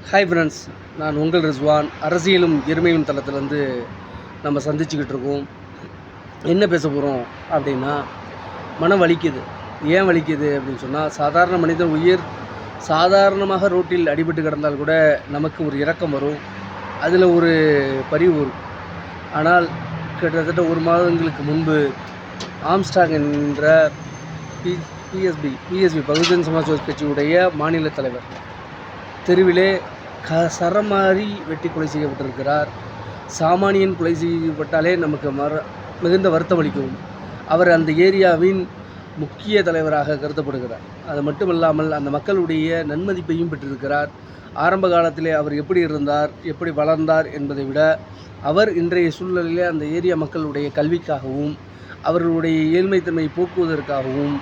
Hi friends, நான் உங்கள் ரிஸ்வான். அரசியலும் எருமையும் தளத்திலேருந்து நம்ம சந்திச்சுக்கிட்டு இருக்கோம். என்ன பேச போகிறோம் அப்படின்னா, மனம் வலிக்குது. ஏன் வலிக்குது அப்படின்னு சொன்னால், சாதாரண மனித உயிர் சாதாரணமாக ரோட்டில் அடிபட்டு கிடந்தால் கூட நமக்கு ஒரு இரக்கம் வரும், அதில் ஒரு பரிவு வரும். ஆனால் கிட்டத்தட்ட ஒரு மாதங்களுக்கு முன்பு ஆம்ஸ்டாங் என்ற பிஎஸ்பி பகுஜன் சமாஜ்வாதி கட்சியுடைய மாநில தலைவர் தெருவிலே சரமாரி வெட்டி கொலை செய்யப்பட்டிருக்கிறார். சாமானியன் கொலை செய்யப்பட்டாலே நமக்கு மிகுந்த வருத்தம் அளிக்கும். அவர் அந்த ஏரியாவின் முக்கிய தலைவராக கருதப்படுகிறார். அது மட்டுமல்லாமல் அந்த மக்களுடைய நன்மதிப்பையும் பெற்றிருக்கிறார். ஆரம்ப காலத்திலே அவர் எப்படி இருந்தார், எப்படி வளர்ந்தார் என்பதை விட அவர் இன்றைய சூழ்நிலையில் அந்த ஏரியா மக்களுடைய கல்விக்காகவும் அவர்களுடைய ஏழ்மைத்தன்மை போக்குவதற்காகவும்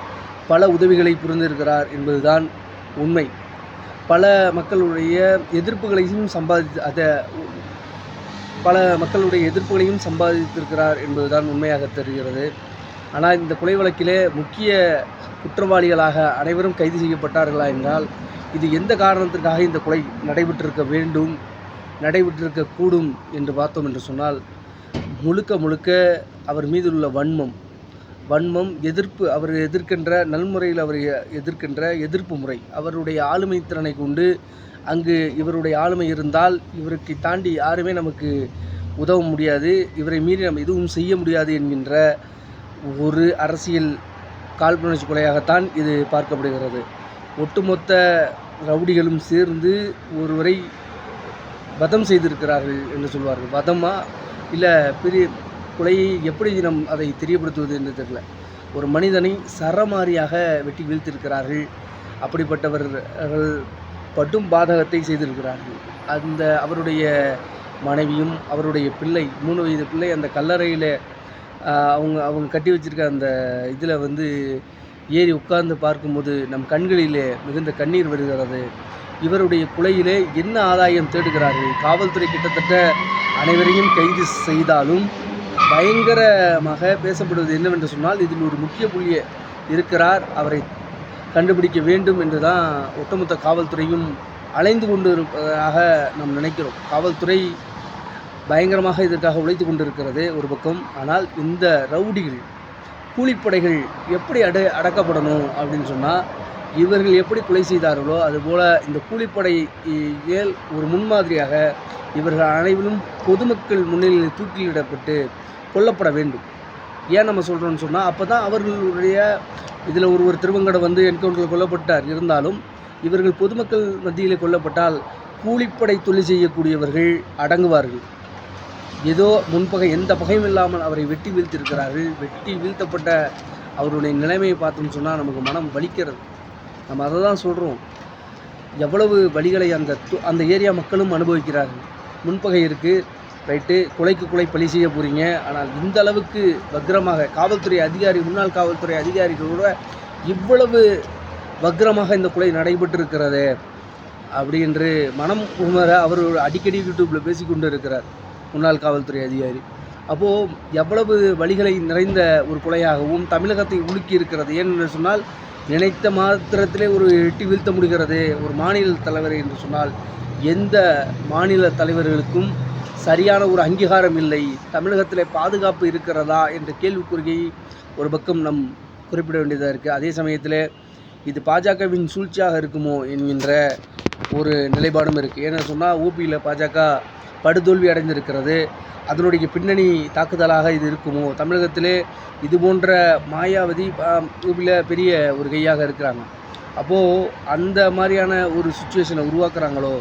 பல உதவிகளை புரிந்திருக்கிறார் என்பதுதான் உண்மை. பல மக்களுடைய எதிர்ப்புகளையும் சம்பாதித்திருக்கிறார் என்பதுதான் உண்மையாக தெரிகிறது. ஆனால் இந்த கொலை வழக்கிலே முக்கிய குற்றவாளிகளாக அனைவரும் கைது செய்யப்பட்டார்களா என்றால், இது எந்த காரணத்திற்காக இந்த கொலை நடைபெற்றிருக்கக்கூடும் என்று பார்த்தோம் என்று சொன்னால், முழுக்க அவர் மீதுள்ள வன்மம் எதிர்ப்பு, அவர் எதிர்க்கின்ற நல்முறையில் அவர் எதிர்க்கின்ற எதிர்ப்பு முறை, அவருடைய ஆளுமை திறனை கொண்டு அங்கு இவருடைய ஆளுமை இருந்தால் இவருக்கு தாண்டி யாருமே நமக்கு உதவ முடியாது, இவரை மீறி நம்ம எதுவும் செய்ய முடியாது என்கின்ற ஒரு அரசியல் காழ்ப்புணர்ச்சி கொலையாகத்தான் இது பார்க்கப்படுகிறது. ஒட்டுமொத்த ரவுடிகளும் சேர்ந்து ஒருவரை வதம் செய்திருக்கிறார்கள் என்று சொல்வார்கள். வதமா இல்லை பெரிய கொலையை எப்படி அதை தெரியப்படுத்துவது என்று தெரியல. ஒரு மனிதனை சரமாரியாக வெட்டி வீழ்த்திருக்கிறார்கள். அப்படிப்பட்டவர்கள் படும் பாதகத்தை செய்திருக்கிறார்கள். அவருடைய மனைவியும் அவருடைய பிள்ளை 3 வயது பிள்ளை அந்த கல்லறையில் அவங்க கட்டி வச்சிருக்க அந்த இதில் ஏறி உட்கார்ந்து பார்க்கும்போது நம் கண்களிலே மிகுந்த கண்ணீர் வருகிறது. இவருடைய கொலையிலே என்ன ஆதாயம் தேடுகிறார்கள்? காவல்துறை கிட்டத்தட்ட அனைவரையும் கைது செய்தாலும் பயங்கரமாக பேசப்படுவது என்னவென்று சொன்னால், இதில் ஒரு முக்கிய புள்ளி இருக்கிறார், அவரை கண்டுபிடிக்க வேண்டும் என்று தான் ஒட்டுமொத்த காவல்துறையும் அலைந்து கொண்டு இருப்பதாக நாம் நினைக்கிறோம். காவல்துறை பயங்கரமாக இதற்காக உழைத்து கொண்டிருக்கிறது ஒரு பக்கம். ஆனால் இந்த ரவுடிகள், கூலிப்படைகள் எப்படி அடக்கப்படணும் அப்படின்னு சொன்னால், இவர்கள் எப்படி கொலை செய்தார்களோ அதுபோல் இந்த கூலிப்படை ஒரு முன்மாதிரியாக இவர்கள் அனைவரும் பொதுமக்கள் முன்னிலையில் தூக்கிலிடப்பட்டு கொல்லப்பட வேண்டும். ஏன் நம்ம சொல்கிறோன்னு சொன்னால், அப்போ தான் அவர்களுடைய இதில் ஒருவர் திருவங்கடை என்கவுண்டரில் கொல்லப்பட்டார். இருந்தாலும் இவர்கள் பொதுமக்கள் மத்தியில் கொல்லப்பட்டால் கூலிப்படை தொழில் செய்யக்கூடியவர்கள் அடங்குவார்கள். ஏதோ முன்பகை, எந்த பகையும் இல்லாமல் அவரை வெட்டி வீழ்த்திருக்கிறார்கள். வெட்டி வீழ்த்தப்பட்ட அவருடைய நிலைமையை பார்த்தோம்னு சொன்னால் நமக்கு மனம் வலிக்கிறது. நம்ம அதை தான் சொல்கிறோம். எவ்வளவு வலிகளை அந்த ஏரியா மக்களும் அனுபவிக்கிறார்கள். முன்பகை இருக்குது, ரைட்டு, கொலைக்கு கொலை பழி செய்ய போகிறீங்க. ஆனால் இந்த அளவுக்கு வக்ரமாக முன்னாள் காவல்துறை அதிகாரிகளோட இவ்வளவு வக்ரமாக இந்த கொலை நடைபெற்றிருக்கிறது அப்படி என்று மனம் உணர அவர் அடிக்கடி யூடியூப்பில் பேசிக்கொண்டு இருக்கிறார் முன்னாள் காவல்துறை அதிகாரி. அப்போது எவ்வளவு வழிகளை நிறைந்த ஒரு கொலையாகவும் தமிழகத்தை உலுக்கி இருக்கிறது. ஏனென்று சொன்னால், நினைத்த மாத்திரத்திலே ஒரு எட்டி வீழ்த்த முடிகிறது ஒரு மாநில தலைவர் என்று சொன்னால், எந்த மாநில தலைவர்களுக்கும் சரியான ஒரு அங்கீகாரம் இல்லை. தமிழகத்தில் பாதுகாப்பு இருக்கிறதா என்ற கேள்விக்குறியை ஒரு பக்கம் நம் குறிப்பிட வேண்டியதாக இருக்குது. அதே சமயத்தில் இது பாஜகவின் சூழ்ச்சியாக இருக்குமோ என்கின்ற ஒரு நிலைப்பாடும் இருக்குது. ஏன்னு சொன்னால், ஊபியில் பாஜக படுதோல்வி அடைந்திருக்கிறது. அதனுடைய பின்னணி தாக்குதலாக இது இருக்குமோ? தமிழகத்திலே இது போன்ற மாயாவதி ஊபியில் பெரிய ஒரு கையாக இருக்கிறாங்க. அப்போது அந்த மாதிரியான ஒரு சுச்சுவேஷனை உருவாக்குறாங்களோ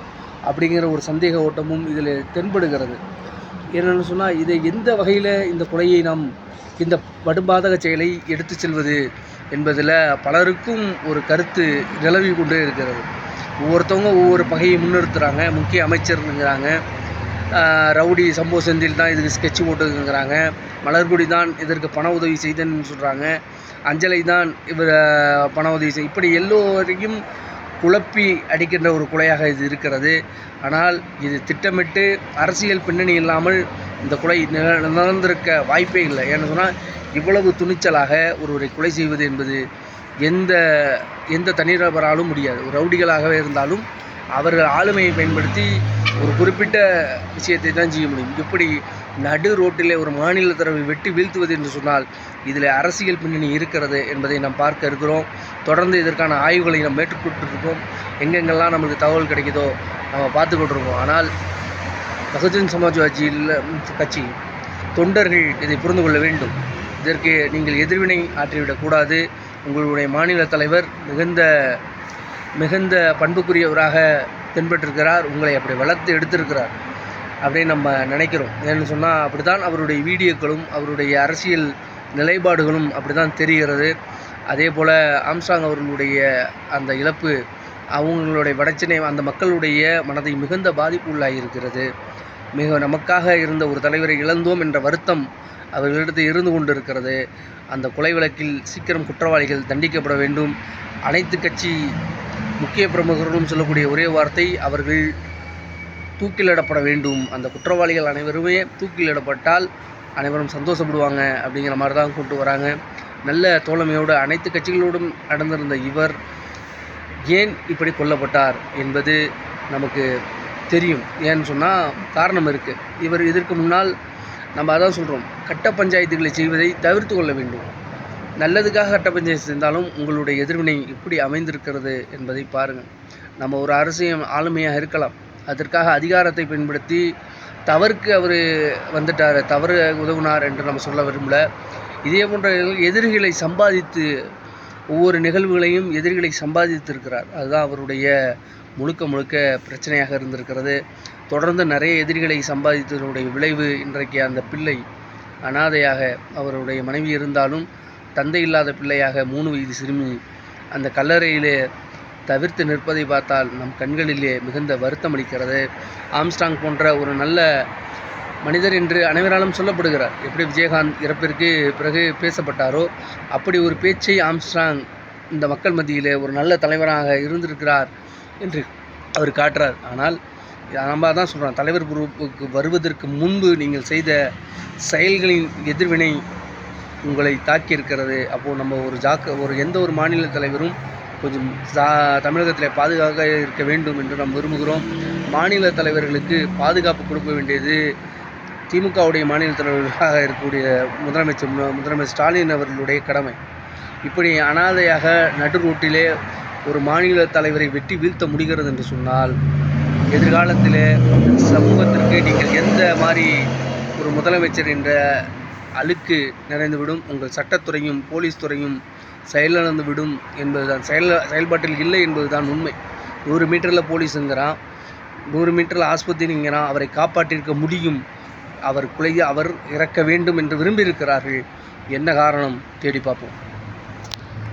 அப்படிங்கிற ஒரு சந்தேக ஓட்டமும் இதில் தென்படுகிறது. என்னென்னு சொன்னால், இதை எந்த வகையில் இந்த கொலையை இந்த படுபாதக செயலை எடுத்து செல்வது என்பதில் பலருக்கும் ஒரு கருத்து நிலவி கொண்டே இருக்கிறது. ஒவ்வொருத்தவங்க ஒவ்வொரு பகையை முன்னிறுத்துகிறாங்க. முக்கிய அமைச்சருங்கிறாங்க, ரவுடி சம்போ செந்தில் தான் இதுக்கு ஸ்கெட்ச் போட்டதுங்கிறாங்க, மலர்கொடி தான் இதற்கு பண உதவி செய்தன்னு சொல்கிறாங்க, அஞ்சலை தான் இவர் பண உதவி இப்படி எல்லோரையும் குழப்பி அடிக்கின்ற ஒரு கொலையாக இது இருக்கிறது. ஆனால் இது திட்டமிட்டு அரசியல் பின்னணி இல்லாமல் இந்த கொலை நடந்திருக்க வாய்ப்பே இல்லை. ஏன்னு சொன்னால், இவ்வளவு துணிச்சலாக ஒருவரை கொலை செய்வது என்பது எந்த தனிநபராலும் முடியாது. ஒரு ரவுடிகளாகவே இருந்தாலும் அவர்கள் ஆளுமையை பயன்படுத்தி ஒரு குறிப்பிட்ட விஷயத்தை தான் செய்ய முடியும். எப்படி நடு ரோட்டிலே ஒரு மாநில தலைவரை வெட்டி வீழ்த்துவது என்று சொன்னால் இதில் அரசியல் பின்னணி இருக்கிறது என்பதை நாம் பார்க்க இருக்கிறோம். தொடர்ந்து இதற்கான ஆய்வுகளை நாம் மேற்கொண்டிருக்கோம். எங்கெங்கெல்லாம் நமக்கு தகவல் கிடைக்குதோ நம்ம பார்த்து கொண்டிருக்கோம். ஆனால் பகுஜன் சமாஜ்வாதியில் கட்சி தொண்டர்கள் இதை புரிந்து கொள்ள வேண்டும். இதற்கு நீங்கள் எதிர்வினை ஆற்றிவிடக்கூடாது. உங்களுடைய மாநில தலைவர் மிகுந்த பண்புக்குரியவராக தென்பட்டிருக்கிறார். உங்களை அப்படி வளர்த்து எடுத்திருக்கிறார் அப்படின்னு நம்ம நினைக்கிறோம். ஏன்னு சொன்னால் அப்படி தான் அவருடைய வீடியோக்களும் அவருடைய அரசியல் நிலைப்பாடுகளும் அப்படி தான் தெரிகிறது. அதே போல் ஆம்ஸ்ட்ராங் அவர்களுடைய அந்த இழப்பு அவங்களுடைய வடச்சென்னை அந்த மக்களுடைய மனதை மிகுந்த பாதிப்பு உள்ளாகியிருக்கிறது. நமக்காக இருந்த ஒரு தலைவரை இழந்தோம் என்ற வருத்தம் அவர்களிடத்தில் இருந்து கொண்டிருக்கிறது. அந்த கொலை வழக்கில் சீக்கிரம் குற்றவாளிகள் தண்டிக்கப்பட வேண்டும். அனைத்து கட்சி முக்கிய பிரமுகர்களும் சொல்லக்கூடிய ஒரே வார்த்தை, அவர்கள் தூக்கிலிடப்பட வேண்டும். அந்த குற்றவாளிகள் அனைவருமே தூக்கிலிடப்பட்டால் அனைவரும் சந்தோஷப்படுவாங்க அப்படிங்கிற மாதிரி தான் கொண்டு வராங்க. நல்ல தோழமையோடு அனைத்து கட்சிகளோடும் நடந்திருந்த இவர் ஏன் இப்படி கொல்லப்பட்டார் என்பது நமக்கு தெரியும். ஏன்னு சொன்னால் காரணம் இருக்குது. இவர் இதற்கு முன்னால் நம்ம அதான் சொல்கிறோம், கட்ட பஞ்சாயத்துகளை செய்வதை தவிர்த்து கொள்ள வேண்டும். நல்லதுக்காக கட்ட பஞ்சாயத்து செஞ்சாலும் உங்களுடைய எதிர்வினை எப்படி அமைந்திருக்கிறது என்பதை பாருங்கள். நம்ம ஒரு அரசியல் ஆளுமையாக இருக்கலாம், அதற்காக அதிகாரத்தை பயன்படுத்தி தவறுக்கு அவர் வந்துட்டார், தவறு உதவுனார் என்று நம்ம சொல்ல விரும்பல. இதே போன்ற எதிரிகளை சம்பாதித்து ஒவ்வொரு நிகழ்வுகளையும் எதிரிகளை சம்பாதித்திருக்கிறார். அதுதான் அவருடைய முழுக்க பிரச்சனையாக இருந்திருக்கிறது. தொடர்ந்து நிறைய எதிரிகளை சம்பாதித்ததனுடைய விளைவு இன்றைக்கு அந்த பிள்ளை அனாதையாக, அவருடைய மனைவி இருந்தாலும் தந்தை இல்லாத பிள்ளையாக 3 வயது சிறுமி அந்த கல்லறையிலே தவிர்த்து நிற்பதை பார்த்தால் நம் கண்களிலே மிகுந்த வருத்தம் அளிக்கிறது. ஆம்ஸ்ட்ராங் போன்ற ஒரு நல்ல மனிதர் என்று அனைவராலும் சொல்லப்படுகிறார். எப்படி விஜயகாந்த் இறப்பிற்கு பிறகு பேசப்பட்டாரோ அப்படி ஒரு பேச்சை ஆம்ஸ்ட்ராங் இந்த மக்கள் மத்தியிலே ஒரு நல்ல தலைவராக இருந்திருக்கிறார் என்று அவர் காட்டுறார். ஆனால் நம்ம தான் சொல்கிறோம், தலைவர் பொறுப்புக்கு வருவதற்கு முன்பு நீங்கள் செய்த செயல்களின் எதிர்வினை உங்களை தாக்கியிருக்கிறது. அப்போது நம்ம ஒரு எந்த ஒரு மாநில தலைவரும் கொஞ்சம் தமிழகத்தில் பாதுகாப்பாக இருக்க வேண்டும் என்று நாம் விரும்புகிறோம். மாநில தலைவர்களுக்கு பாதுகாப்பு கொடுக்க வேண்டியது திமுகவுடைய மாநில தலைவர்களாக இருக்கக்கூடிய முதலமைச்சர் ஸ்டாலின் அவர்களுடைய கடமை. இப்படி அனாதையாக நடு ரோட்டிலே ஒரு மாநில தலைவரை வெட்டி வீழ்த்த முடிகிறது என்று சொன்னால் எதிர்காலத்தில் சமூகத்திற்கு நீங்கள் எந்த மாதிரி ஒரு முதலமைச்சர் என்ற அழுக்கு நிறைந்துவிடும். உங்கள் சட்டத்துறையும் போலீஸ் துறையும் செயலிழந்து விடும் என்பதுதான், செயல்பாட்டில் இல்லை என்பதுதான் உண்மை. 100 மீட்டரில் போலீஸுங்கிறான், 100 மீட்டரில் ஆஸ்பத்திரிங்கிறான். அவரை காப்பாற்றியிருக்க முடியும். அவர் இறக்க வேண்டும் என்று விரும்பியிருக்கிறார்கள். என்ன காரணம் தேடி பார்ப்போம்.